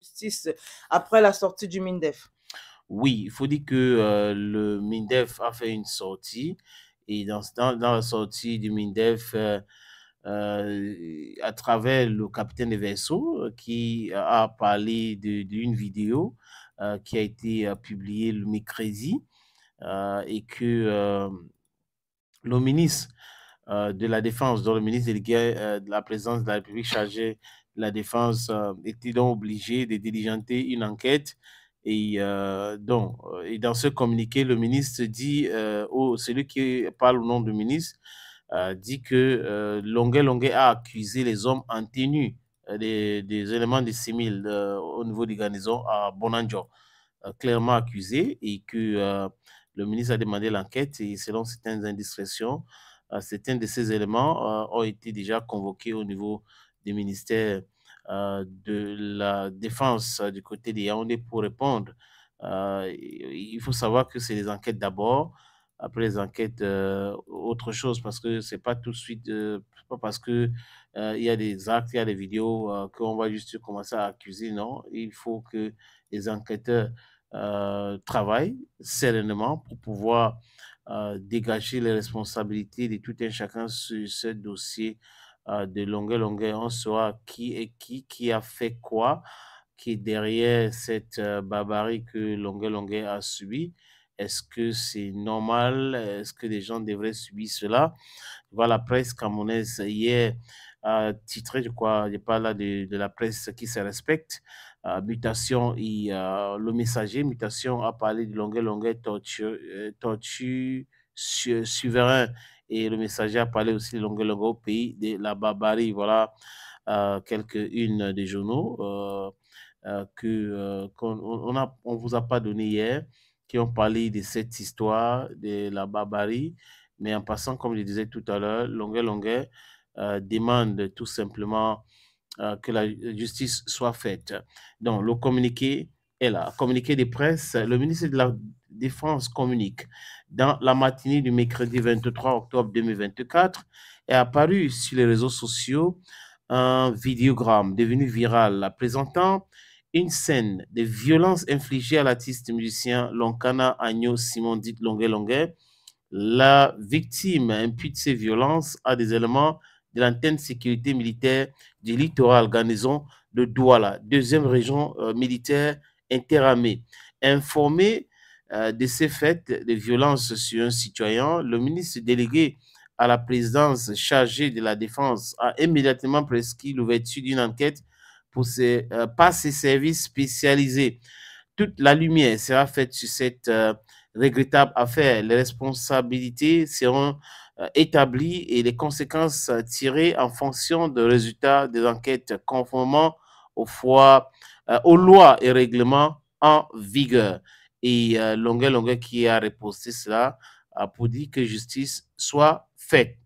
justice après la sortie du MINDEF? Oui, il faut dire que le MINDEF a fait une sortie et dans la sortie du MINDEF, à travers le capitaine de vaisseau qui a parlé d'une vidéo qui a été publiée le mercredi et que le ministre de la Défense, dont le ministre délégué de la présidence de la République chargé de la Défense était donc obligé de diligenter une enquête. Et dans ce communiqué, le ministre dit, celui qui parle au nom du ministre, dit que Longuet Longuet a accusé les hommes en tenue des éléments de civils au niveau des garnisons à Bonanjo, clairement accusé, et que le ministre a demandé l'enquête et selon certaines indiscrétions, certains de ces éléments ont été déjà convoqués au niveau du ministère de la Défense du côté des Yaoundé pour répondre. Il faut savoir que c'est les enquêtes d'abord, après les enquêtes, autre chose, parce que c'est pas tout de suite, pas parce que il y a des actes, il y a des vidéos qu'on va juste commencer à accuser, non. Il faut que les enquêteurs travaillent sereinement pour pouvoir dégager les responsabilités de tout un chacun sur ce dossier de longueur longueur. On saura qui est qui a fait quoi, qui est derrière cette barbarie que longueur longueur a subi. Est-ce que c'est normal? Est-ce que les gens devraient subir cela? Voilà, la presse camerounaise hier a titré, je crois, je parle là de la presse qui se respecte. Mutation et le messager, Mutation a parlé de longueur, longueur, tortue souverain. Et le messager a parlé aussi de longueur, longueur au pays de la barbarie. Voilà quelques-unes des journaux on vous a pas donné hier, qui ont parlé de cette histoire de la barbarie. Mais en passant, comme je disais tout à l'heure, Longueur Longueur demande tout simplement que la justice soit faite. Donc, le communiqué est là. Communiqué de presse, le ministre de la Défense communique. Dans la matinée du mercredi 23 octobre 2024, est apparu sur les réseaux sociaux un vidéogramme devenu viral présentant une scène de violence infligée à l'artiste musicien Lonkana Agno Simon dit Longuet Longuet. La victime impute ces violences à des éléments de l'antenne sécurité militaire du littoral garnison de Douala, deuxième région militaire interarmée. Informé de ces faits de violences sur un citoyen, le ministre délégué à la présidence chargée de la défense a immédiatement prescrit l'ouverture d'une enquête par ses services spécialisés. Toute la lumière sera faite sur cette regrettable affaire. Les responsabilités seront établies et les conséquences tirées en fonction des résultats des enquêtes conformément aux lois et règlements en vigueur. Et Longueur Longueur qui a reposté cela pour dire que justice soit faite.